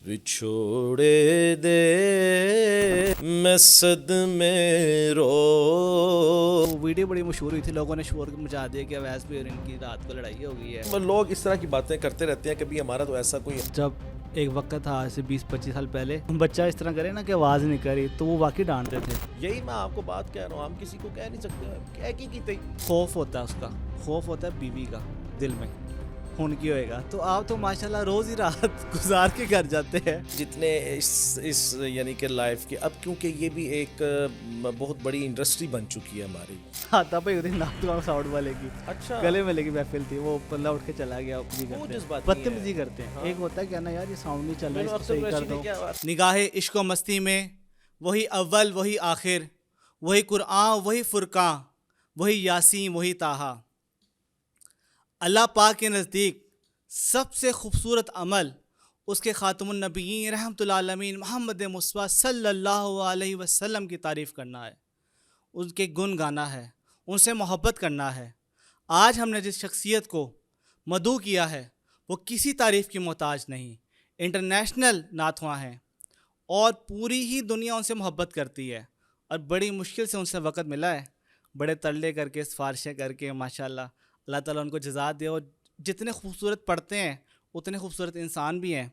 بچھوڑے دے میں صدمے رو. ویڈیو بڑی مشہور ہوئی تھی, لوگوں نے شور مچا دیا کہ اویس پہ اور ان کی رات کو لڑائی ہو گئی ہے. لوگ اس طرح کی باتیں کرتے رہتے ہیں, کبھی ہمارا تو ایسا کوئی جب ایک وقت تھا ایسے 20-25 سال پہلے, بچہ اس طرح کرے نا کہ آواز نہیں کری تو وہ واقعی ڈانٹتے تھے. یہی میں آپ کو بات کہہ رہا ہوں, ہم کسی کو کہہ نہیں سکتے کہہ کی تھی. خوف ہوتا ہے اس کا, خوف ہوتا ہے بیوی کا دل میں, خون کی ہوئے گا. تو آپ تو ماشاءاللہ روز ہی رات گزار کے گھر جاتے ہیں. جتنے اس یعنی کہ لائف کے, اب کیونکہ یہ بھی ایک بہت بڑی انڈسٹری بن چکی ہے ہماری. آتا پہ ہوتی ناطقہ ساؤنڈ والے کی, اچھا گلے میں لگی محفل تھی, وہ پلہ اٹھ کے چلا گیا. بدتمیزی کرتے ہیں. ایک ہوتا ہے کہنا یار یہ ساؤنڈ نہیں چل رہا ہے, اس کو صحیح کر دو. نگاہ عشق و مستی میں وہی اول وہی آخر, وہی قرآن وہی فرقان, وہی یاسین وہی طٰہٰ. اللہ پاک کے نزدیک سب سے خوبصورت عمل اس کے خاتم النبیین رحمۃ اللہ عالمین محمد مصطفیٰ صلی اللہ علیہ وسلم کی تعریف کرنا ہے, ان کے گن گانا ہے, ان سے محبت کرنا ہے. آج ہم نے جس شخصیت کو مدعو کیا ہے وہ کسی تعریف کی محتاج نہیں, انٹرنیشنل نعت خواں ہیں اور پوری ہی دنیا ان سے محبت کرتی ہے. اور بڑی مشکل سے ان سے وقت ملا ہے, بڑے ترلے کر کے سفارشیں کر کے. ماشاءاللہ اللہ تعالیٰ ان کو جزا دے. اور جتنے خوبصورت پڑھتے ہیں اتنے خوبصورت انسان بھی ہیں,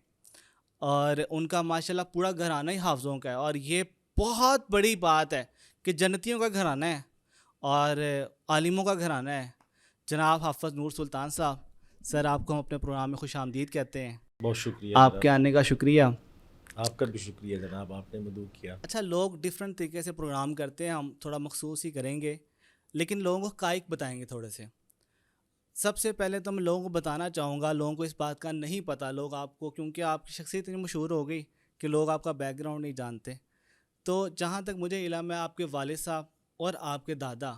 اور ان کا ماشاءاللہ پورا گھرانہ ہی حافظوں کا ہے. اور یہ بہت بڑی بات ہے کہ جنتیوں کا گھرانہ ہے اور عالموں کا گھرانہ ہے. جناب حافظ نور سلطان صاحب, سر آپ کو ہم اپنے پروگرام میں خوش آمدید کہتے ہیں. بہت شکریہ, آپ کے آنے کا شکریہ. آپ کا بھی شکریہ جناب, آپ نے مدعو کیا. اچھا, لوگ ڈفرینٹ طریقے سے پروگرام کرتے ہیں, ہم تھوڑا مخصوص ہی کریں گے, لیکن لوگوں کو حقائق بتائیں گے تھوڑے سے. سب سے پہلے تو میں لوگوں کو بتانا چاہوں گا, لوگوں کو اس بات کا نہیں پتہ, لوگ آپ کو کیونکہ آپ کی شخصیت اتنی مشہور ہو گئی کہ لوگ آپ کا بیک گراؤنڈ نہیں جانتے. تو جہاں تک مجھے علم ہے, آپ کے والد صاحب اور آپ کے دادا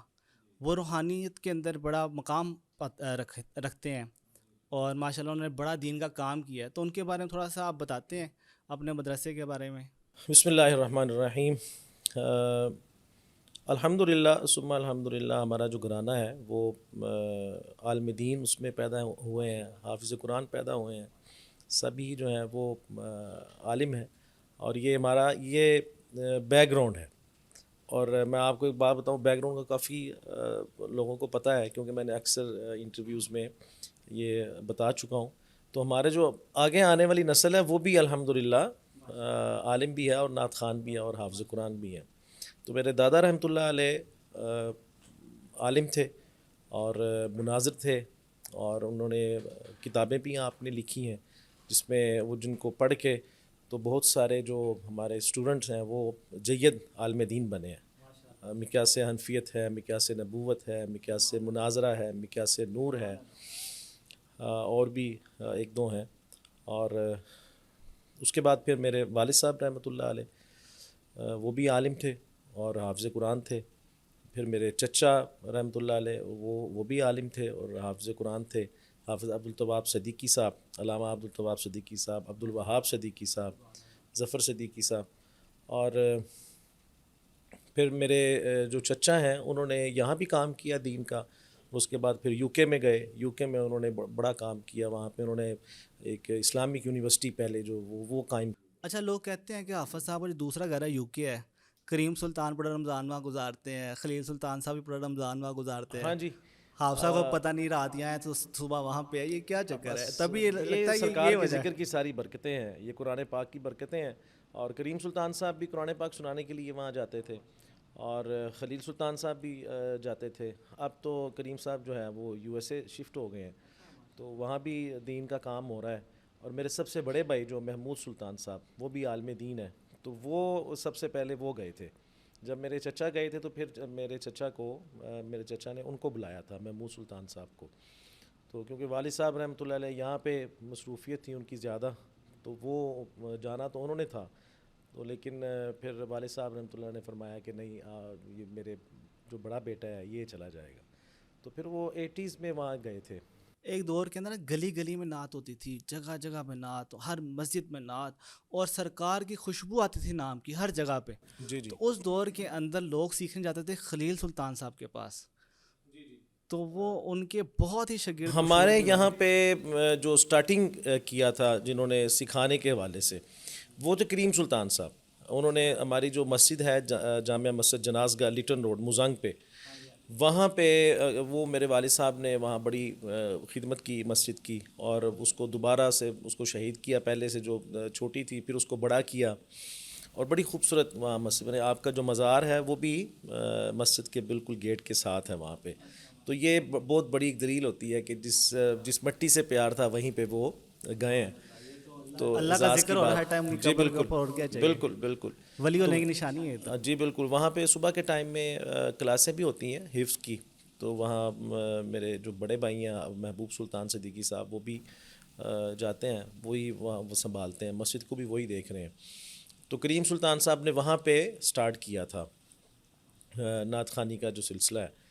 وہ روحانیت کے اندر بڑا مقام رکھتے ہیں, اور ماشاءاللہ انہوں نے بڑا دین کا کام کیا ہے. تو ان کے بارے میں تھوڑا سا آپ بتاتے ہیں, اپنے مدرسے کے بارے میں. بسم اللہ الرحمن الرحیم. الحمدللہ ثم الحمدللہ, ہمارا جو گھرانہ ہے وہ عالم دین اس میں پیدا ہوئے ہیں, حافظ قرآن پیدا ہوئے ہیں, سبھی جو ہیں وہ عالم ہیں, اور یہ ہمارا یہ بیک گراؤنڈ ہے. اور میں آپ کو ایک بات بتاؤں, بیک گراؤنڈ کا کافی لوگوں کو پتہ ہے, کیونکہ میں نے اکثر انٹرویوز میں یہ بتا چکا ہوں. تو ہمارے جو آگے آنے والی نسل ہے وہ بھی الحمدللہ عالم بھی ہے, اور نعت خوان بھی ہے, اور حافظ قرآن بھی ہے. تو میرے دادا رحمۃ اللہ علیہ عالم تھے اور مناظر تھے, اور انہوں نے کتابیں بھی آپ نے لکھی ہیں جس میں وہ جن کو پڑھ کے تو بہت سارے جو ہمارے اسٹوڈنٹس ہیں وہ جید عالم دین بنے ہیں. مقیاس حنفیت ہے, مقیاس نبوت ہے, مقیاس مناظرہ ہے, مقیاس نور ہے, اور بھی ایک دو ہیں. اور اس کے بعد پھر میرے والد صاحب رحمۃ اللہ علیہ وہ بھی عالم تھے اور حافظ قرآن تھے. پھر میرے چچا رحمۃ اللہ علیہ وہ بھی عالم تھے اور حافظ قرآن تھے, حافظ عبدالتواب صدیقی صاحب, علامہ عبدالتواب صدیقی صاحب, عبدالوہاب صدیقی صاحب, ظفر صدیقی صاحب. اور پھر میرے جو چچا ہیں انہوں نے یہاں بھی کام کیا دین کا. اس کے بعد پھر یو کے میں گئے, یو کے میں انہوں نے بڑا کام کیا. وہاں پہ انہوں نے ایک اسلامک یونیورسٹی پہلے جو وہ قائم. اچھا, لوگ کہتے ہیں کہ حافظ صاحب کا جو دوسرا گھر ہے یو کے ہے, کریم سلطان بڑا رمضان وہاں گزارتے ہیں, خلیل سلطان صاحب بھی بڑا رمضان وہاں گزارتے ہیں. ہاں جی, حافظ صاحب کو پتہ نہیں رات یہاں ہے تو صبح وہاں پہ ہے, یہ کیا چکر ہے؟ تبھی یہ لگتا یہ ہے سرکار یہ کے وجہ ہے. ذکر کی ساری برکتیں ہیں, یہ قرآن پاک کی برکتیں ہیں. اور کریم سلطان صاحب بھی قرآن پاک سنانے کے لیے وہاں جاتے تھے, اور خلیل سلطان صاحب بھی جاتے تھے. اب تو کریم صاحب جو ہے وہ یو ایس اے شفٹ ہو گئے ہیں, تو وہاں بھی دین کا کام ہو رہا ہے. اور میرے سب سے بڑے بھائی جو محمود سلطان صاحب وہ بھی عالم دین ہے, تو وہ سب سے پہلے وہ گئے تھے. جب میرے چچا گئے تھے تو پھر میرے چچا نے ان کو بلایا تھا, محمود سلطان صاحب کو. تو کیونکہ والد صاحب رحمۃ اللہ علیہ یہاں پہ مصروفیت تھی ان کی زیادہ, تو وہ جانا تو انہوں نے تھا, تو لیکن پھر والد صاحب رحمۃ اللہ نے فرمایا کہ نہیں, یہ میرے جو بڑا بیٹا ہے یہ چلا جائے گا. تو پھر وہ 80s میں وہاں گئے تھے. ایک دور کے اندر گلی گلی میں نعت ہوتی تھی, جگہ جگہ پہ نعت, ہر مسجد میں نعت, اور سرکار کی خوشبو آتی تھی نام کی ہر جگہ پہ. جی جی تو اس دور کے اندر لوگ سیکھنے جاتے تھے خلیل سلطان صاحب کے پاس. تو وہ ان کے بہت ہی شاگرد ہمارے یہاں پہ جو سٹارٹنگ کیا تھا جنہوں نے سکھانے کے حوالے سے وہ تو کریم سلطان صاحب. انہوں نے ہماری جو مسجد ہے جامعہ مسجد جناز گاہ لیٹن روڈ مزنگ پہ, وہاں پہ وہ میرے والد صاحب نے وہاں بڑی خدمت کی مسجد کی, اور اس کو دوبارہ سے اس کو شہید کیا, پہلے سے جو چھوٹی تھی پھر اس کو بڑا کیا, اور بڑی خوبصورت وہاں مسجد. آپ کا جو مزار ہے وہ بھی مسجد کے بالکل گیٹ کے ساتھ ہے وہاں پہ. تو یہ بہت بڑی ایک دلیل ہوتی ہے کہ جس مٹی سے پیار تھا وہیں پہ وہ گئے ہیں. تو اللہ کا ذکر ہو رہا ہے ٹائم جی بالکل اور کیا چاہیے, بالکل بالکل ولی ہونے کی نشانی ہے. جی بالکل. وہاں پہ صبح کے ٹائم میں کلاسیں بھی ہوتی ہیں حفظ کی, تو وہاں میرے جو بڑے بھائی ہیں محبوب سلطان صدیقی صاحب وہ بھی جاتے ہیں, وہی وہاں وہ سنبھالتے ہیں مسجد کو بھی, وہی دیکھ رہے ہیں. تو کریم سلطان صاحب نے وہاں پہ سٹارٹ کیا تھا نعت خوانی کا جو سلسلہ ہے.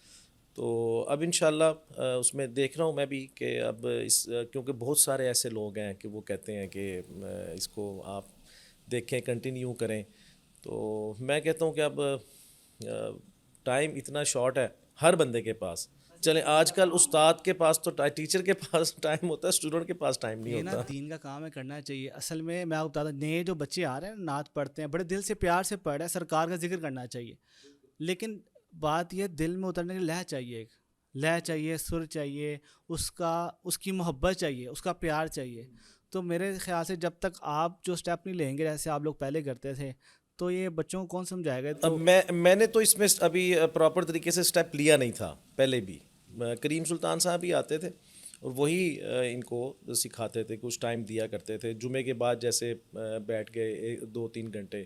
تو اب انشاءاللہ اس میں دیکھ رہا ہوں میں بھی کہ اب کیونکہ بہت سارے ایسے لوگ ہیں کہ وہ کہتے ہیں کہ اس کو آپ دیکھیں کنٹینیو کریں. تو میں کہتا ہوں کہ اب ٹائم اتنا شارٹ ہے ہر بندے کے پاس. چلیں آج کل استاد کے پاس تو ٹیچر کے پاس ٹائم ہوتا ہے, اسٹوڈنٹ کے پاس ٹائم نہیں ہوتا. دین کا کام ہے, کرنا چاہیے. اصل میں آپ بتا دوں, نئے جو بچے آ رہے ہیں نعت پڑھتے ہیں, بڑے دل سے پیار سے پڑھ رہے ہیں, سرکار کا ذکر کرنا چاہیے. لیکن بات یہ دل میں اترنے کی لہ چاہیے, ایک لہ چاہیے, سر چاہیے, اس کی محبت چاہیے, اس کا پیار چاہیے. تو میرے خیال سے جب تک آپ جو اسٹیپ نہیں لیں گے جیسے آپ لوگ پہلے کرتے تھے, تو یہ بچوں کو کون سمجھائے گا. اب میں نے تو اس میں ابھی پراپر طریقے سے اسٹیپ لیا نہیں تھا پہلے بھی. کریم سلطان صاحب ہی آتے تھے اور وہی ان کو سکھاتے تھے, کچھ ٹائم دیا کرتے تھے. جمعے کے بعد جیسے بیٹھ گئے 2-3 گھنٹے,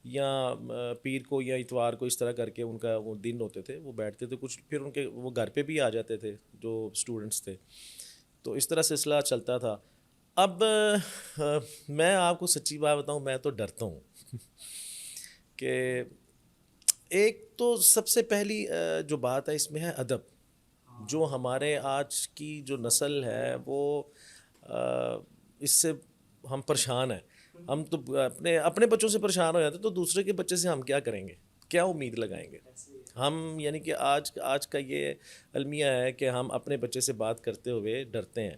یا پیر کو یا اتوار کو, اس طرح کر کے ان کا وہ دن ہوتے تھے, وہ بیٹھتے تھے کچھ, پھر ان کے وہ گھر پہ بھی آ جاتے تھے جو اسٹوڈنٹس تھے. تو اس طرح سلسلہ چلتا تھا. اب میں آپ کو سچی بات بتاؤں, میں تو ڈرتا ہوں کہ ایک تو سب سے پہلی جو بات ہے اس میں ہے ادب. جو ہمارے آج کی جو نسل ہے وہ اس سے ہم پریشان ہیں. ہم تو اپنے بچوں سے پریشان ہو جاتے, تو دوسرے کے بچے سے ہم کیا کریں گے, کیا امید لگائیں گے ہم. یعنی کہ آج کا یہ المیہ ہے کہ ہم اپنے بچے سے بات کرتے ہوئے ڈرتے ہیں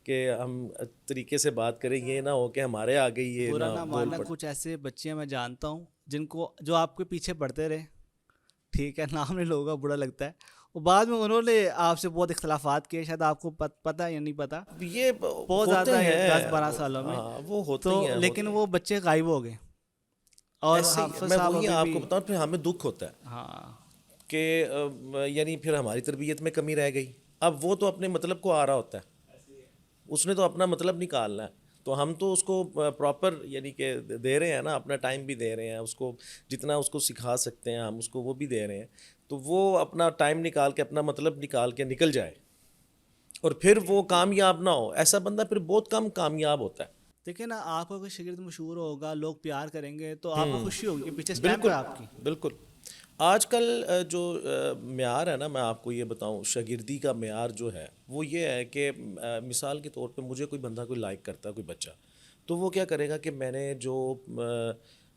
کہ ہم طریقے سے بات کریں, یہ نہ ہو کہ ہمارے آگے یہ نہ ماننا. کچھ ایسے بچے میں جانتا ہوں جن کو جو آپ کے پیچھے پڑھتے رہے, ٹھیک ہے, نام نہیں لوگوں کا برا لگتا ہے, وہ بعد میں انہوں نے آپ سے بہت اختلافات کیے, شاید آپ کو پتہ یا نہیں پتہ, یہ بہت زیادہ ہے 10-12 سالوں میں. وہ ہوتے تو ہیں, لیکن وہ بچے غائب ہو گئے. اور میں وہی آپ کو بتاؤں, پھر ہمیں دکھ ہوتا ہے ہاں کہ یعنی پھر ہماری تربیت میں کمی رہ گئی. اب وہ تو اپنے مطلب کو آ رہا ہوتا ہے, اس نے تو اپنا مطلب نکالنا ہے, تو ہم تو اس کو پراپر یعنی کہ دے رہے ہیں نا, اپنا ٹائم بھی دے رہے ہیں اس کو, جتنا اس کو سکھا سکتے ہیں ہم اس کو وہ بھی دے رہے ہیں. تو وہ اپنا ٹائم نکال کے, اپنا مطلب نکال کے نکل جائے, اور پھر وہ کامیاب نہ ہو, ایسا بندہ پھر بہت کم کامیاب ہوتا ہے. دیکھیں نا, آپ کا کوئی شاگرد مشہور ہوگا, لوگ پیار کریں گے, تو آپ کو خوشی ہوگی کہ پیچھے اسٹیپ ہے آپ کی. بالکل. آج کل جو معیار ہے نا, میں آپ کو یہ بتاؤں, شاگردی کا معیار جو ہے وہ یہ ہے کہ مثال کے طور پہ مجھے کوئی بندہ کوئی لائک کرتا ہے, کوئی بچہ, تو وہ کیا کرے گا کہ میں نے جو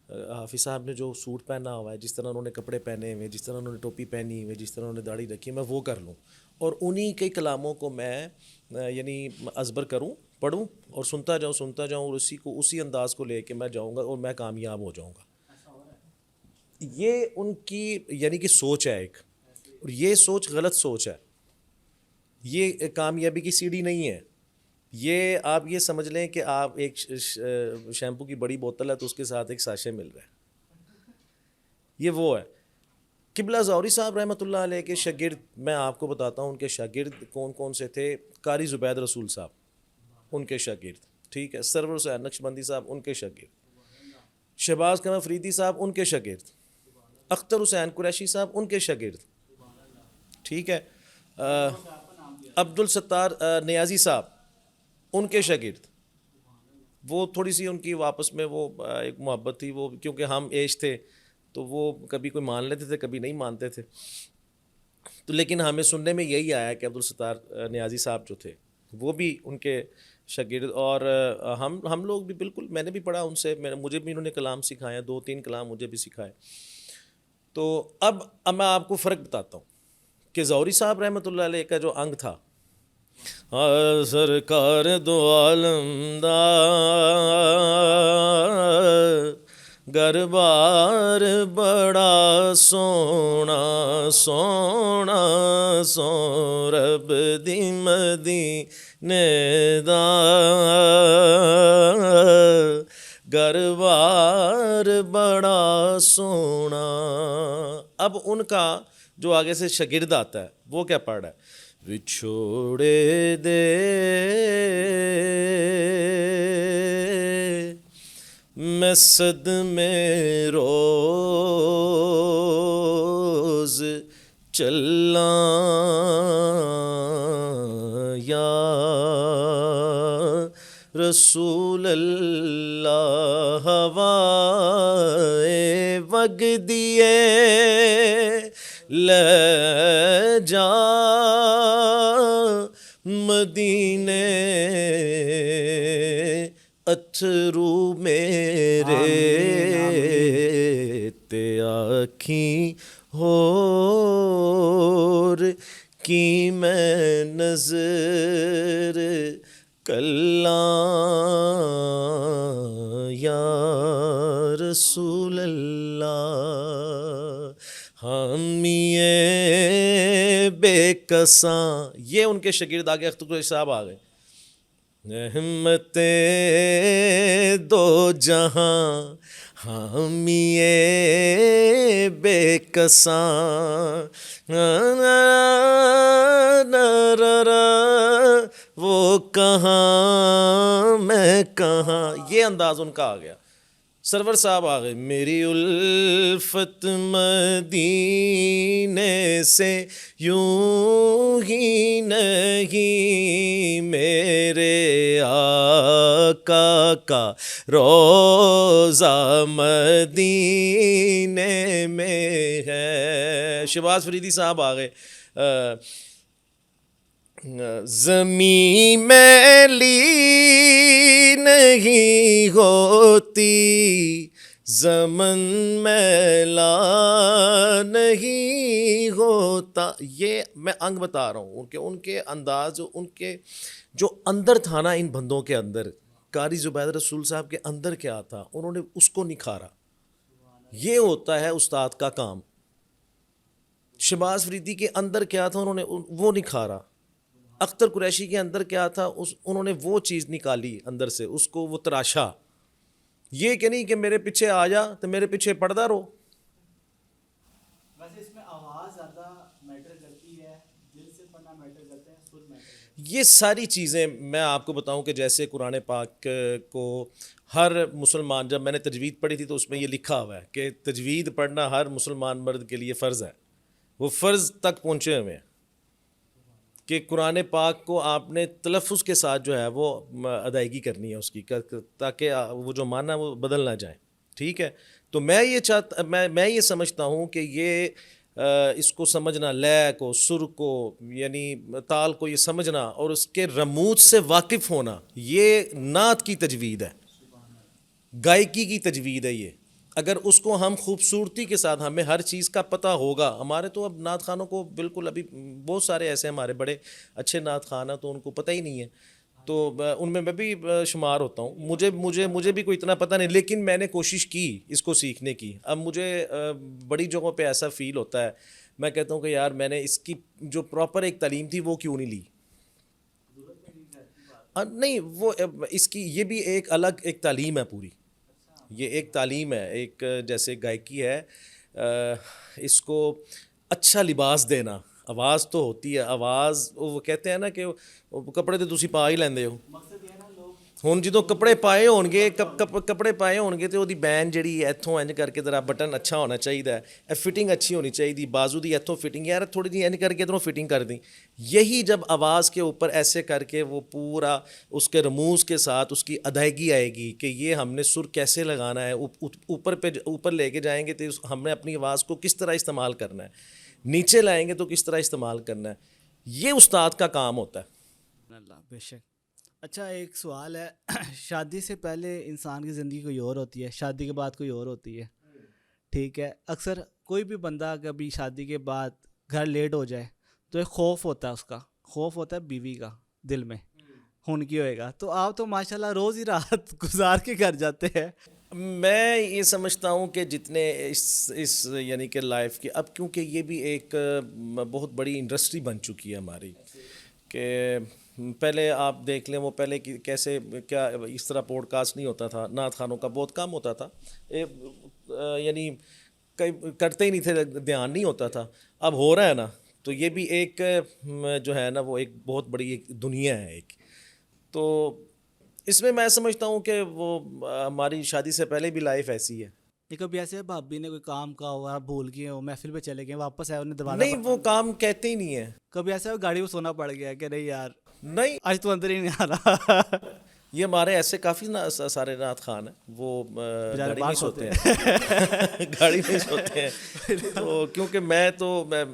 حافظ صاحب نے جو سوٹ پہنا ہوا ہے, جس طرح انہوں نے کپڑے پہنے ہوئے, جس طرح انہوں نے ٹوپی پہنی ہوئی, جس طرح انہوں نے داڑھی رکھی ہے, میں وہ کر لوں, اور انہی کے کلاموں کو میں یعنی ازبر کروں, پڑھوں اور سنتا جاؤں, اور اسی انداز کو لے کے میں جاؤں گا اور میں کامیاب ہو جاؤں گا. یہ ان کی یعنی کہ سوچ ہے ایک, اور یہ سوچ غلط سوچ ہے. یہ کامیابی کی سیڑھی نہیں ہے. یہ آپ یہ سمجھ لیں کہ آپ ایک شیمپو کی بڑی بوتل ہے تو اس کے ساتھ ایک ساشے مل رہا ہے, یہ وہ ہے. قبلہ ظہوری صاحب رحمۃ اللہ علیہ کے شاگرد, میں آپ کو بتاتا ہوں ان کے شاگرد کون کون سے تھے. قاری زبید رسول صاحب ان کے شاگرد, ٹھیک ہے. سرور حسین نقشبندی صاحب ان کے شاگرد, شہباز قمر فریدی صاحب ان کے شاگرد, اختر حسین قریشی صاحب ان کے شاگرد, ٹھیک ہے. عبد الستار نیازی صاحب ان کے شاگرد. وہ تھوڑی سی ان کی واپس میں وہ ایک محبت تھی, وہ کیونکہ ہم ایج تھے تو وہ کبھی کوئی مان لیتے تھے, کبھی نہیں مانتے تھے. تو لیکن ہمیں سننے میں یہی آیا کہ عبد الستار نیازی صاحب جو تھے وہ بھی ان کے شاگرد, اور ہم لوگ بھی بالکل, میں نے بھی پڑھا ان سے, مجھے بھی انہوں نے کلام سکھائے, 2-3 کلام مجھے بھی سکھائے. تو اب میں آپ کو فرق بتاتا ہوں کہ ظہوری صاحب رحمۃ اللہ علیہ کا جو انگ تھا، سرکار دو عالم دا گربار بڑا سونا سونا سو رب دی مدینے دا گربار بڑا سونا. اب ان کا جو آگے سے شاگرد آتا ہے وہ کیا پڑھ رہا ہے؟ وچھوڑے دے میں صد میں روز چلاں یا رسول اللہ ہوائے وگ دیے لے جا مدینے اتھرو میرے تے آکھیں ہور کی میں نظر کلاں یا رسول اللہ. ہمیے بے کساں، یہ ان کے شاگرد آگے اختر قریشی صاحب آ گئے. رحمت دو جہاں ہمیے بے کساں وہ کہاں میں کہاں، یہ انداز ان کا آ گیا. سرور صاحب آ گئے. میری الفت مدینے سے یوں ہی نہیں، میرے آقا کا روضہ مدینے میں ہے. شہباز فریدی صاحب آ گئے. زمین میلی نہیں ہوتی، زمن میلا نہیں ہوتا. یہ میں انگ بتا رہا ہوں کہ ان کے انداز، ان کے جو اندر تھا نا ان بندوں کے اندر، قاری زبید رسول صاحب کے اندر کیا تھا انہوں نے اس کو نکھارا. یہ ہوتا ہے استاد کا کام. شہباز فریدی کے اندر کیا تھا انہوں نے وہ نکھارا. اختر قریشی کے اندر کیا تھا انہوں نے وہ چیز نکالی اندر سے، اس کو وہ تراشا. یہ کہ نہیں کہ میرے پیچھے آ جا تو میرے پیچھے پڑھتا رہو. ویسے اس میں آواز زیادہ میٹر کرتی ہے، دل سے پڑھنا میٹر کرتا ہے، سر میٹر کرتا ہے. یہ ساری چیزیں میں آپ کو بتاؤں کہ جیسے قرآن پاک کو ہر مسلمان، جب میں نے تجوید پڑھی تھی تو اس میں یہ لکھا ہوا ہے کہ تجوید پڑھنا ہر مسلمان مرد کے لیے فرض ہے. وہ فرض تک پہنچے ہوئے ہیں کہ قرآن پاک کو آپ نے تلفظ کے ساتھ جو ہے وہ ادائیگی کرنی ہے اس کی، تاکہ وہ جو معنی وہ بدل نہ جائیں. ٹھیک ہے. تو میں یہ سمجھتا ہوں کہ یہ اس کو سمجھنا، لے کو، سر کو، یعنی تال کو یہ سمجھنا اور اس کے رموز سے واقف ہونا، یہ نعت کی تجوید ہے، گائکی کی تجوید ہے. یہ اگر اس کو ہم خوبصورتی کے ساتھ، ہمیں ہر چیز کا پتہ ہوگا. ہمارے تو اب نعت خانوں کو بالکل، ابھی بہت سارے ایسے ہمارے بڑے اچھے نعت خان ہیں تو ان کو پتہ ہی نہیں ہے، تو ان میں بھی شمار ہوتا ہوں. مجھے بھی کوئی اتنا پتہ نہیں، لیکن میں نے کوشش کی اس کو سیکھنے کی. اب مجھے بڑی جگہوں پہ ایسا فیل ہوتا ہے، میں کہتا ہوں کہ یار میں نے اس کی جو پراپر ایک تعلیم تھی وہ کیوں نہیں لی. نہیں، وہ اس کی یہ بھی ایک الگ ایک تعلیم ہے پوری. یہ ایک تعلیم ہے، ایک جیسے گائکی ہے، اس کو اچھا لباس دینا. آواز تو ہوتی ہے، آواز وہ کہتے ہیں نا کہ کپڑے تو تسی پا ہی لیندے ہو. ہن جدوں کپڑے پائے ہون گے تو وہ بین جڑی اتھوں انج کر کے ذرا بٹن اچھا ہونا چاہیے، فٹنگ اچھی ہونی چاہیے، بازو دی اتھوں فٹنگ یار تھوڑی جی انج کر کے ادھروں فٹنگ کر دیں. یہی جب آواز کے اوپر ایسے کر کے وہ پورا اس کے رموز کے ساتھ اس کی ادائیگی آئے گی کہ یہ ہم نے سر کیسے لگانا ہے، اوپر لے کے جائیں گے تو ہم نے اپنی آواز کو کس طرح استعمال کرنا ہے، نیچے لائیں گے تو کس طرح استعمال کرنا ہے. یہ استاد کا کام ہوتا ہے. اللہ بے شک. اچھا ایک سوال ہے، شادی سے پہلے انسان کی زندگی کوئی اور ہوتی ہے، شادی کے بعد کوئی اور ہوتی ہے. ٹھیک ہے. اکثر کوئی بھی بندہ کبھی شادی کے بعد گھر لیٹ ہو جائے تو ایک خوف ہوتا ہے اس کا، خوف ہوتا ہے بیوی کا دل میں، ان کی ہوئے گا. تو آپ تو ماشاءاللہ روز ہی رات گزار کے گھر جاتے ہیں. میں یہ سمجھتا ہوں کہ جتنے اس یعنی کہ لائف کی اب، کیونکہ یہ بھی ایک بہت بڑی انڈسٹری بن چکی ہے ہماری، کہ پہلے آپ دیکھ لیں وہ پہلے کیسے کیا اس طرح پوڈ کاسٹ نہیں ہوتا تھا، نعت خوانوں کا بہت کم ہوتا تھا، یعنی کرتے ہی نہیں تھے، دھیان نہیں ہوتا تھا. اب ہو رہا ہے نا، تو یہ بھی ایک جو ہے نا وہ ایک بہت بڑی ایک دنیا ہے ایک. تو اس میں میں سمجھتا ہوں کہ وہ ہماری شادی سے پہلے بھی لائف ایسی ہے. یہ کبھی ایسے بھابی نے کوئی کام کہا ہوا، آپ بھول گئے ہو، محفل پہ چلے گئے، واپس آئے انہیں دوبارہ نہیں، وہ کام کہتے ہی نہیں ہے. کبھی ایسا گاڑی میں سونا پڑ گیا کہ نہیں یار نہیں، آج تو اندر ہی نہیں آ رہا؟ یہ ہمارے ایسے کافی سارے نعت خوان ہیں، وہ گاڑی میں سوتے ہیں گاڑی میں سوتے ہیں. تو کیونکہ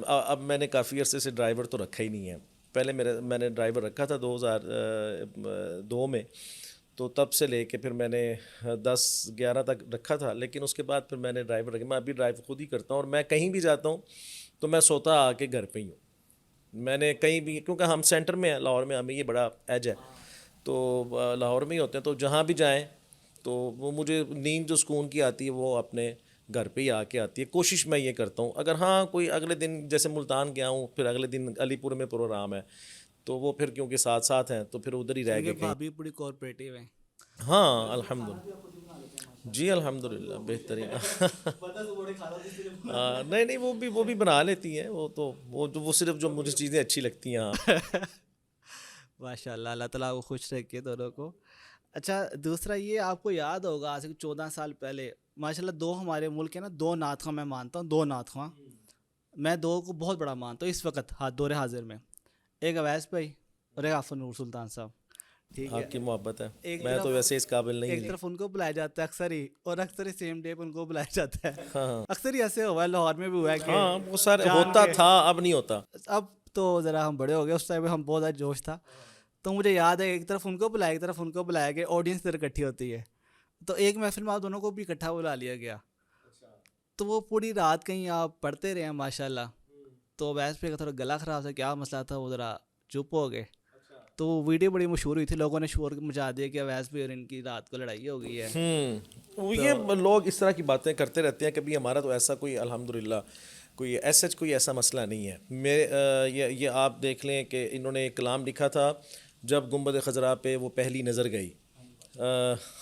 اب میں نے کافی عرصے سے ڈرائیور تو رکھا ہی نہیں ہے. پہلے میں نے ڈرائیور رکھا تھا 2002 میں، تو تب سے لے کے پھر میں نے 10-11 تک رکھا تھا، لیکن اس کے بعد پھر میں نے ڈرائیور رکھا. میں ابھی ڈرائیو خود ہی کرتا ہوں، اور میں کہیں بھی جاتا ہوں تو میں سوتا آ کے گھر پہ ہی ہوں. میں نے کہیں بھی، کیونکہ ہم سینٹر میں ہیں لاہور میں، ہمیں یہ بڑا ایج ہے، تو لاہور میں ہی ہوتے ہیں، تو جہاں بھی جائیں تو وہ مجھے نیند جو سکون کی آتی ہے وہ اپنے گھر پہ ہی آ کے آتی ہے. کوشش میں یہ کرتا ہوں، اگر ہاں کوئی اگلے دن جیسے ملتان گیا ہوں، پھر اگلے دن علی پور میں پروگرام ہے، تو وہ پھر کیونکہ ساتھ ساتھ ہیں تو پھر ادھر ہی رہ گئے کہیں. بھابھی بڑی کوآپریٹیو ہیں. ہاں الحمدللہ، جی الحمدللہ بہترین. نہیں وہ بھی بنا لیتی ہیں، وہ صرف جو مجھے چیزیں اچھی لگتی ہیں. ہاں ماشاء اللہ، اللہ تعالیٰ کو خوش رکھے دونوں کو. اچھا دوسرا یہ آپ کو یاد ہوگا آج سے 14 سال پہلے ماشاء اللہ 2 ہمارے ملک ہیں نا، 2 نعت خواں میں مانتا ہوں، 2 نعت خواں میں 2 کو بہت بڑا مانتا ہوں اس وقت دور حاضر میں. ایک اویس بھائی اور ایک آفر نور سلطان صاحب. ٹھیک ہے، آپ کی محبت ہے، ایک میں تو ویسے اس قابل نہیں. ایک طرف ان کو بلایا جاتا ہے اکثر ہی، اور اکثر ہی سیم ڈے پہ ان کو بلایا جاتا ہے. ہاں اکثر ہی ایسے ہوا ہے، لاہور میں بھی ہوا ہے کہ ہاں وہ سارے ہوتا تھا، اب نہیں ہوتا. اب تو ذرا ہم بڑے ہو گئے، اس ٹائم ہم بہت زیادہ جوش تھا. تو مجھے یاد ہے ایک طرف ان کو بلایا، ایک طرف ان کو بلایا گیا، آڈینس ادھر اکٹھی ہوتی ہے، تو ایک محفل میں آپ دونوں کو بھی اکٹھا بلا لیا گیا. تو وہ پوری رات کہیں آپ پڑھتے رہے ہیں ماشاء اللہ. تو ویسے پہ تھوڑا گلا خراب تھا، کیا مسئلہ تھا، وہ ذرا چپ ہو گئے. تو وہ ویڈیو بڑی مشہور ہوئی تھی، لوگوں نے شور مچا دیا کہ اویس پہ اور ان کی رات کو لڑائی ہو گئی ہے. یہ لوگ اس طرح کی باتیں کرتے رہتے ہیں. کبھی ہمارا تو ایسا کوئی الحمدللہ کوئی ایسا مسئلہ نہیں ہے. یہ آپ دیکھ لیں کہ انہوں نے ایک کلام لکھا تھا، جب گنبد خضرا پہ وہ پہلی نظر گئی،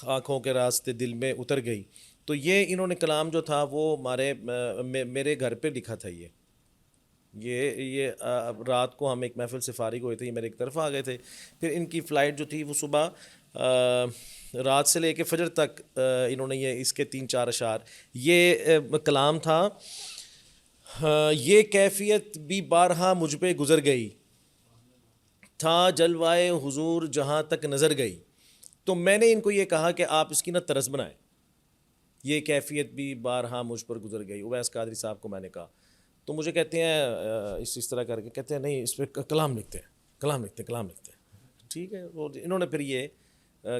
آنکھوں کے راستے دل میں اتر گئی. تو یہ انہوں نے کلام جو تھا وہ میرے گھر پہ لکھا تھا. یہ رات کو ہم ایک محفل سے فارغ ہوئے تھے، یہ میرے ایک طرف آ گئے تھے. پھر ان کی فلائٹ جو تھی وہ صبح رات سے لے کے فجر تک انہوں نے یہ اس کے 3-4 اشعار، یہ کلام تھا. یہ کیفیت بھی بارہا مجھ پہ گزر گئی، تھا جلوائے حضور جہاں تک نظر گئی. تو میں نے ان کو یہ کہا کہ آپ اس کی نہ طرز بنائیں. یہ کیفیت بھی بارہا مجھ پر گزر گئی، اویس قادری صاحب کو میں نے کہا. تو مجھے کہتے ہیں اس طرح کر کے، کہتے ہیں نہیں اس پہ کلام لکھتے ہیں. ٹھیک ہے، اور انہوں نے پھر یہ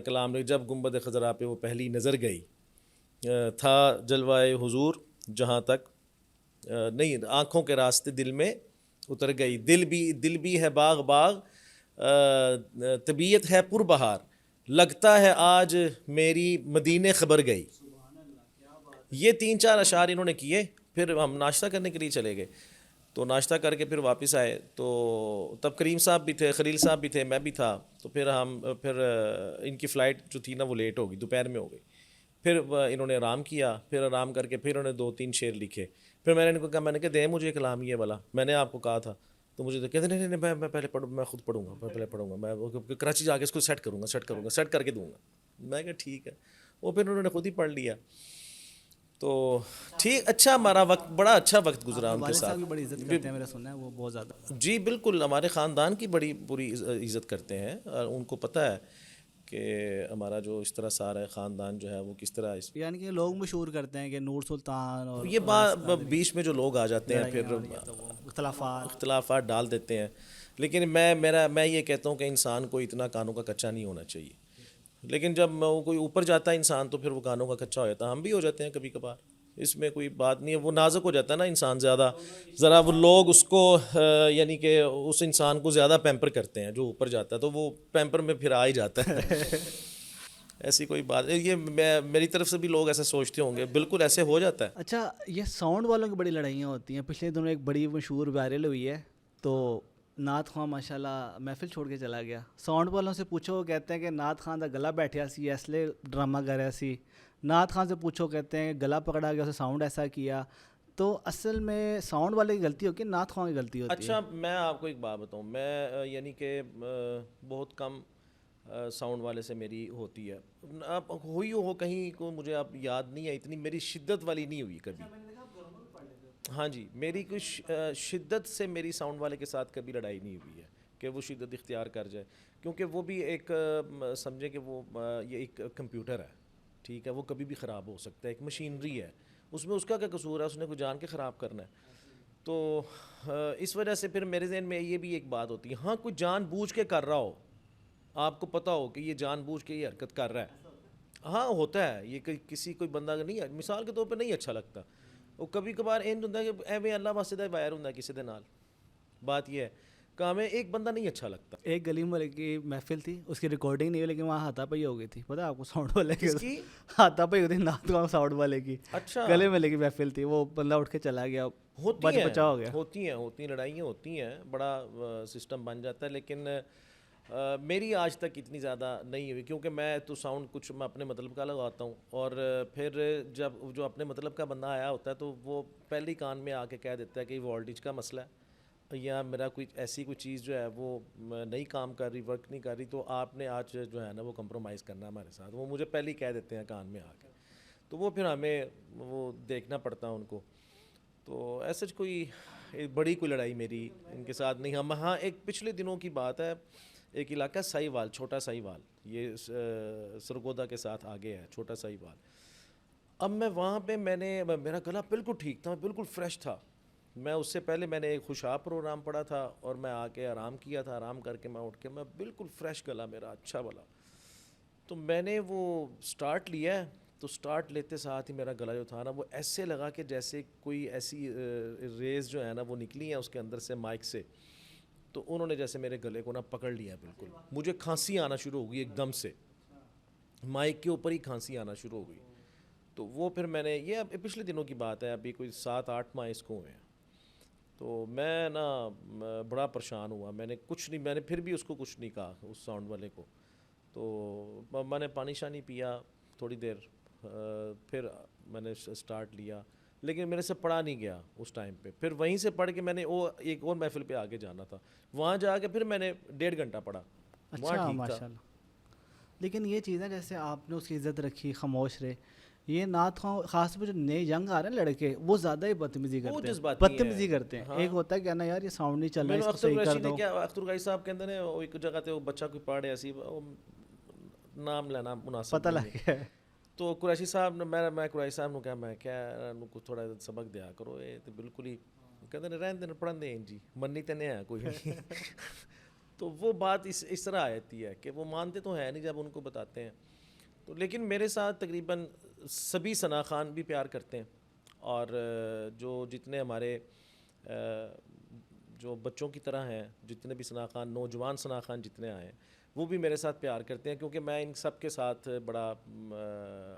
کلام لکھ، جب گنبد خضرا پہ وہ پہلی نظر گئی، تھا جلوائے حضور جہاں تک نہیں، آنکھوں کے راستے دل میں اتر گئی. دل بھی ہے باغ طبیعت ہے پر بہار، لگتا ہے آج میری مدینے خبر گئی. یہ 3-4 اشعار انہوں نے کیے. پھر ہم ناشتہ کرنے کے لیے چلے گئے، تو ناشتہ کر کے پھر واپس آئے. تو تب کریم صاحب بھی تھے، خلیل صاحب بھی تھے، میں بھی تھا. تو پھر ان کی فلائٹ جو تھی نا وہ لیٹ ہو گئی، دوپہر میں ہو گئی. پھر انہوں نے آرام کیا، پھر آرام کر کے پھر انہوں نے 2-3 شعر لکھے. پھر میں نے ان کو کہا، میں نے کہا دیں مجھے کلام یہ والا، میں نے آپ کو کہا تھا. تو مجھے کہتے نہیں میں پہلے پڑھوں، میں خود پڑھوں گا، میں پہلے پڑھوں گا، میں کراچی جا کے اس کو سیٹ کروں گا، سیٹ کر کے دوں گا. میں کہا ٹھیک ہے. وہ پھر انہوں نے خود ہی پڑھ لیا. تو ٹھیک، اچھا ہمارا وقت، بڑا اچھا وقت گزرا ان کے ساتھ. بڑی عزت کرتے ہیں، میں نے سنا ہے وہ بہت زیادہ. جی بالکل، ہمارے خاندان کی پوری عزت کرتے ہیں، اور ان کو پتہ ہے کہ ہمارا جو اس طرح سارا خاندان جو ہے وہ کس طرح یعنی کہ لوگ مشہور کرتے ہیں کہ نور سلطان، اور یہ بیچ میں جو لوگ آ جاتے ہیں پھر اختلافات ڈال دیتے ہیں. لیکن میں یہ کہتا ہوں کہ انسان کو اتنا کانوں کا کچا نہیں ہونا چاہیے. لیکن جب کوئی اوپر جاتا ہے انسان تو پھر وہ کانوں کا کچا ہو جاتا ہے. ہم بھی ہو جاتے ہیں کبھی کبھار، اس میں کوئی بات نہیں ہے. وہ نازک ہو جاتا ہے نا انسان زیادہ, ذرا وہ لوگ اس کو یعنی کہ اس انسان کو زیادہ پیمپر کرتے ہیں جو اوپر جاتا ہے, تو وہ پیمپر میں پھر آ ہی جاتا ہے. ایسی کوئی بات ہے, یہ میری طرف سے بھی لوگ ایسے سوچتے ہوں گے, بالکل ایسے ہو جاتا ہے. اچھا, یہ ساؤنڈ والوں کی بڑی لڑائیاں ہوتی ہیں. پچھلے دنوں ایک بڑی مشہور وائرل ہوئی ہے, تو نعت خواں ماشاء اللہ محفل چھوڑ کے چلا گیا. ساؤنڈ والوں سے پوچھو, وہ کہتے ہیں کہ نعت خواں دا گلا بیٹھیا سی, اس لیے ڈرامہ کر رہا سی. نعت خواں سے پوچھو, کہتے ہیں گلا پکڑا گیا, اسے ساؤنڈ ایسا کیا. تو اصل میں ساؤنڈ والے کی غلطی ہوتی ہے, نعت خواں کی غلطی ہوتی ہے؟ اچھا, میں آپ کو ایک بات بتاؤں, میں یعنی کہ بہت کم ساؤنڈ والے سے میری ہوتی ہے. اب ہوئی ہو کہیں کو مجھے اب یاد نہیں ہے, اتنی میری شدت والی نہیں ہوئی کبھی. ہاں جی, میری کوئی شدت سے میری ساؤنڈ والے کے ساتھ کبھی لڑائی نہیں ہوئی ہے کہ وہ شدت اختیار کر جائے, کیونکہ وہ بھی ایک سمجھے کہ وہ یہ ایک کمپیوٹر ہے, ٹھیک ہے, وہ کبھی بھی خراب ہو سکتا ہے, ایک مشینری ہے, اس میں اس کا کیا قصور ہے, اس نے کوئی جان کے خراب کرنا ہے. تو اس وجہ سے پھر میرے ذہن میں یہ بھی ایک بات ہوتی ہے, ہاں کوئی جان بوجھ کے کر رہا ہو, آپ کو پتہ ہو کہ یہ جان بوجھ کے یہ حرکت کر رہا ہے, ہاں ہوتا ہے یہ, کسی کوئی بندہ نہیں ہے, مثال کے طور پہ نہیں اچھا لگتا. وہ کبھی کبھار اینج ہوتا ہے کہ ایویں اللہ واسطے دا وائر ہوتا ہے کسی دے نال. بات یہ ہے کہ ہمیں ایک بندہ نہیں اچھا لگتا. ایک گلی والے کی محفل تھی, اس کی ریکارڈنگ نہیں ہوئی, لیکن وہاں ہاتھا پائی ہو گئی تھی. پتہ ہے آپ کو ساؤنڈ والے کی ہاتھا پائی ہوئی تھی, نعت خواں ساؤنڈ والے کی. اچھا, گلے ملے کی محفل تھی, وہ بندہ اٹھ کے چلا گیا, بچ بچا ہو گیا. ہوتی ہیں لڑائیاں ہوتی ہیں, بڑا سسٹم بن جاتا ہے. لیکن میری آج تک اتنی زیادہ نہیں ہوئی, کیونکہ میں تو ساؤنڈ کچھ میں اپنے مطلب کا لگاتا ہوں, اور پھر جب جو اپنے مطلب کا بندہ آیا ہوتا ہے تو وہ پہلی کان میں آ کے کہہ دیتا ہے کہ یہ وولٹیج کا مسئلہ ہے, یا میرا کوئی ایسی کوئی چیز جو ہے وہ نہیں کام کر رہی, ورک نہیں کر رہی, تو آپ نے آج جو ہے نا وہ کمپرومائز کرنا ہے ہمارے ساتھ. وہ مجھے پہلے ہی کہہ دیتے ہیں کان میں آ کے, تو وہ پھر ہمیں وہ دیکھنا پڑتا ہے ان کو. تو ایسا کوئی بڑی کوئی لڑائی میری ان کے ساتھ نہیں. ہم ہاں ایک پچھلے دنوں کی بات ہے, ایک علاقہ سائی وال, چھوٹا سائی وال, یہ سرگودا کے ساتھ آگے ہے چھوٹا سائی وال. اب میں وہاں پہ میرا گلا بالکل ٹھیک تھا, میں بالکل فریش تھا. میں اس سے پہلے میں نے ایک خوشاب پروگرام پڑھا تھا, اور میں آ کے آرام کیا تھا, آرام کر کے میں اٹھ کے میں بالکل فریش گلا میرا اچھا والا. تو میں نے وہ سٹارٹ لیا ہے, تو سٹارٹ لیتے ساتھ ہی میرا گلا جو تھا نا وہ ایسے لگا کہ جیسے کوئی ایسی ریز جو ہے نا وہ نکلی ہیں اس کے اندر سے مائک سے, تو انہوں نے جیسے میرے گلے کو نا پکڑ لیا بالکل. مجھے کھانسی آنا شروع ہو گئی ایک دم سے, مائک کے اوپر ہی کھانسی آنا شروع ہو گئی. تو وہ پھر میں نے, یہ پچھلے دنوں کی بات ہے, ابھی کوئی 7-8 ماہ اس کو ہوئے ہیں. تو میں نا بڑا پریشان ہوا, میں نے کچھ نہیں, میں نے پھر بھی اس کو کچھ نہیں کہا اس ساؤنڈ والے کو. تو میں نے پانی شانی پیا تھوڑی دیر, پھر میں نے سٹارٹ لیا, لیکن میرے سے پڑھا نہیں گیا اس ٹائم پہ. پھر وہیں سے پڑھ کے میں نے ایک اور محفل پہ آگے جانا تھا, وہاں جا کے پھر میں نے 1.5 گھنٹہ پڑھا. اچھا ماشاء اللہ. لیکن یہ چیز ہے جیسے آپ نے اس کی عزت رکھی, خاموش رہے. یہ نعت خواں خاص طور پہ جو نئے ینگ آ رہے ہیں لڑکے, وہ زیادہ ہی بدتمیزی کرتے ہیں. ایک ہوتا ہے کہ نا یار یہ ساؤنڈ نہیں چل رہا, اس کو صحیح کر دو. اختر غازی صاحب کہندے نے ایک جگہ تے وہ بچہ کوئی پڑھ رہا سی, نام لینا مناسب پتہ لگ گیا. تو قریشی صاحب نے, میں قریشی صاحب نے کہا, میں کیا کو تھوڑا سبق دیا کرو, یہ تو بالکل ہی کہتے ہیں رہن دین پڑھن دیں جی, مننی تے نہیں ہے کوئی نہیں. تو وہ بات اس طرح آتی ہے کہ وہ مانتے تو ہیں نہیں جب ان کو بتاتے ہیں. تو لیکن میرے ساتھ تقریباً سبھی ثنا خان بھی پیار کرتے ہیں, اور جو جتنے ہمارے جو بچوں کی طرح ہیں, جتنے بھی ثنا خان, نوجوان ثنا خان جتنے آئے ہیں, وہ بھی میرے ساتھ پیار کرتے ہیں, کیونکہ میں ان سب کے ساتھ بڑا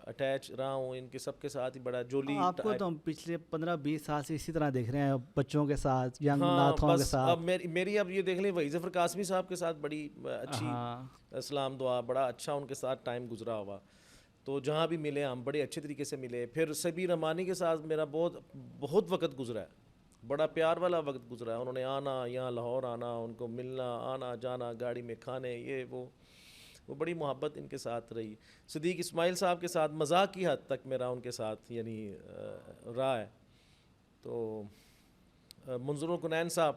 اٹیچ رہا ہوں, ان کے سب کے ساتھ ہی بڑا جولی. آپ کو تو ہم پچھلے 15-20 سال سے اسی طرح دیکھ رہے ہیں, بچوں کے ساتھ, ینگ نعتوں کے ساتھ. اب میری اب یہ دیکھ لیں, وحید ظفر قاسمی صاحب کے ساتھ بڑی اچھی اسلام دعا, بڑا اچھا ان کے ساتھ ٹائم گزرا ہوا. تو جہاں بھی ملے ہم بڑے اچھے طریقے سے ملے. پھر سبیر رحمانی کے ساتھ میرا بہت وقت گزرا ہے, بڑا پیار والا وقت گزرا ہے. انہوں نے آنا یہاں لاہور آنا, ان کو ملنا, آنا جانا, گاڑی میں کھانے, یہ وہ بڑی محبت ان کے ساتھ رہی. صدیق اسماعیل صاحب کے ساتھ مذاق کی حد تک میرا ان کے ساتھ یعنی رہا ہے. تو منظر الکنین صاحب,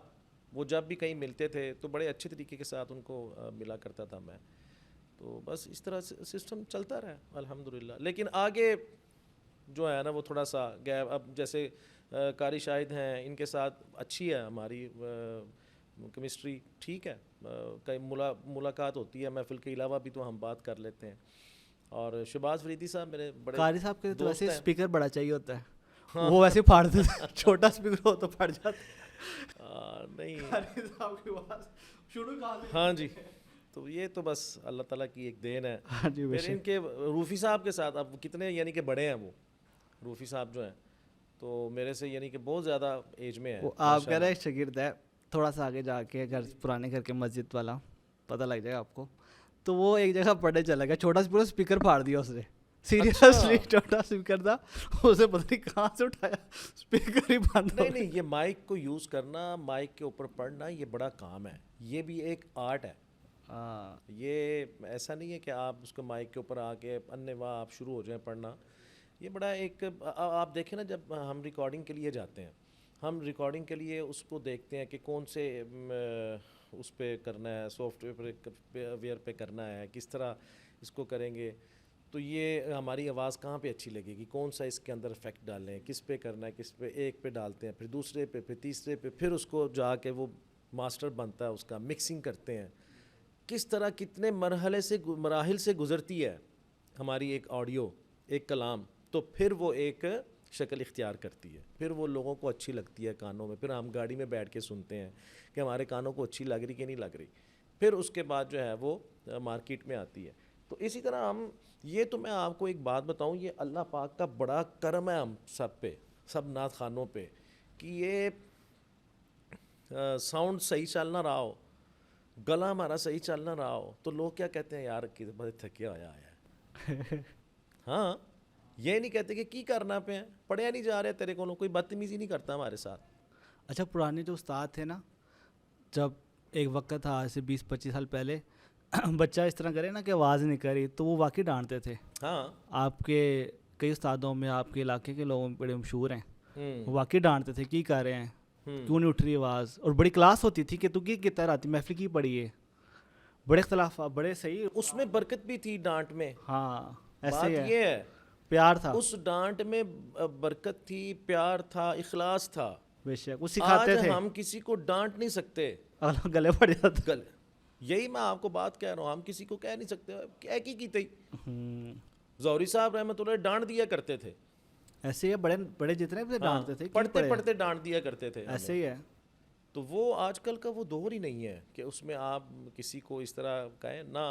وہ جب بھی کہیں ملتے تھے تو بڑے اچھے طریقے کے ساتھ ان کو ملا کرتا تھا میں. تو بس اس طرح سسٹم چلتا رہا الحمدللہ. لیکن آگے جو ہے نا وہ تھوڑا سا گیپ, اب جیسے قاری شاہد ہیں, ان کے ساتھ اچھی ہے ہماری کیمسٹری, ٹھیک ہے, کئی ملاقات ہوتی ہے محفل کے علاوہ بھی, تو ہم بات کر لیتے ہیں. اور شہباز فریدی صاحب میرے بڑے قاری صاحب کے تو ویسے اسپیکر بڑا چاہیے ہوتا ہے, وہ ویسے پھاڑتے تھے, چھوٹا اسپیکر ہو تو پھٹ جاتا. نہیں شروع کہاں سے؟ ہاں جی, تو یہ تو بس اللہ تعالیٰ کی ایک دین ہے. ہاں جی. پھر ان کے روفی صاحب کے ساتھ اب کتنے یعنی کہ بڑے ہیں وہ روفی صاحب جو ہیں, تو میرے سے یعنی کہ بہت زیادہ ایج میں ہیں. آپ کہہ رہے ہیں شاگرد ہے, تھوڑا سا آگے جا کے گھر پرانے گھر کے مسجد والا پتہ لگ جائے گا آپ کو. تو وہ ایک جگہ پڑھنے چلا گیا, چھوٹا سا پورا اسپیکر پھاڑ دیا اس نے, سیریسلی چھوٹا اسپیکر تھا, اسے پتہ نہیں کہاں سے اٹھایا, اسپیکر ہی بند ہو گیا. نہیں, یہ مائک کو یوز کرنا, مائک کے اوپر پڑھنا, یہ بڑا کام ہے, یہ بھی ایک آرٹ ہے. یہ ایسا نہیں ہے کہ آپ اس کو مائک کے اوپر آ کے انواع آپ شروع ہو جائیں پڑھنا. یہ بڑا ایک آپ دیکھیں نا, جب ہم ریکارڈنگ کے لیے جاتے ہیں, ہم ریکارڈنگ کے لیے اس کو دیکھتے ہیں کہ کون سے اس پہ کرنا ہے, سافٹ ویئر پہ کرنا ہے, کس طرح اس کو کریں گے, تو یہ ہماری آواز کہاں پہ اچھی لگے گی, کون سا اس کے اندر افیکٹ ڈالیں, کس پہ کرنا ہے, کس پہ, ایک پہ ڈالتے ہیں, پھر دوسرے پہ, پھر تیسرے پہ, پھر اس کو جا کے وہ ماسٹر بنتا ہے, اس کا مکسنگ کرتے ہیں, کس طرح کتنے مراحل سے گزرتی ہے ہماری ایک آڈیو, ایک کلام, تو پھر وہ ایک شکل اختیار کرتی ہے, پھر وہ لوگوں کو اچھی لگتی ہے کانوں میں, پھر ہم گاڑی میں بیٹھ کے سنتے ہیں کہ ہمارے کانوں کو اچھی لگ رہی کہ نہیں لگ رہی, پھر اس کے بعد جو ہے وہ مارکیٹ میں آتی ہے. تو اسی طرح ہم, یہ تو میں آپ کو ایک بات بتاؤں, یہ اللہ پاک کا بڑا کرم ہے ہم سب پہ, سب نعت خوانوں پہ, کہ یہ ساؤنڈ صحیح چل نہ رہا ہو, گلا ہمارا صحیح چل نہ رہا ہو, تو لوگ کیا کہتے ہیں, یار کہ بڑے تھکے آیا ہے. ہاں, یہ نہیں کہتے کہ کی کرنا پہ ہیں, پڑھیا نہیں جا رہے تیرے کو, کوئی بدتمیزی نہیں کرتا ہمارے ساتھ. اچھا, پرانے جو استاد تھے نا, جب ایک وقت تھا آج سے 20-25 سال پہلے, بچہ اس طرح کرے نا کہ آواز نہیں کری, تو وہ واقعی ڈانٹتے تھے. ہاں, آپ کے کئی استادوں میں, آپ کے علاقے کے لوگوں میں بڑے مشہور ہیں, وہ واقعی ڈانٹتے تھے, کی کر رہے ہیں, کیوں نہیں اٹھ رہی آواز, اور بڑی کلاس ہوتی تھی کہ تو کی طرح آتی, محفل کی پڑھی ہے, بڑے اختلافات, بڑے صحیح, اس میں برکت بھی تھی ڈانٹ میں. ہاں, ایسے یہ ہے, پیار تھا, اس ڈانٹ میں برکت تھی, پیار تھا, اخلاص تھا. بے شک وہ سکھاتے تھے. ہم کسی کو ڈانٹ نہیں سکتے, گلے پڑ جاتے. یہی میں آپ کو بات کہہ رہا ہوں, ہم کسی کو کہہ نہیں سکتے کیا کی تھی. زوہری صاحب رحمۃ اللہ ڈانٹ دیا کرتے تھے, ایسے ہی بڑے بڑے جتنے بھی ڈانٹتے تھے, پڑھتے پڑھتے ڈانٹ دیا کرتے تھے, ایسے ہی ہے. تو وہ آج کل کا وہ دور ہی نہیں ہے کہ اس میں آپ کسی کو اس طرح کہیں. نہ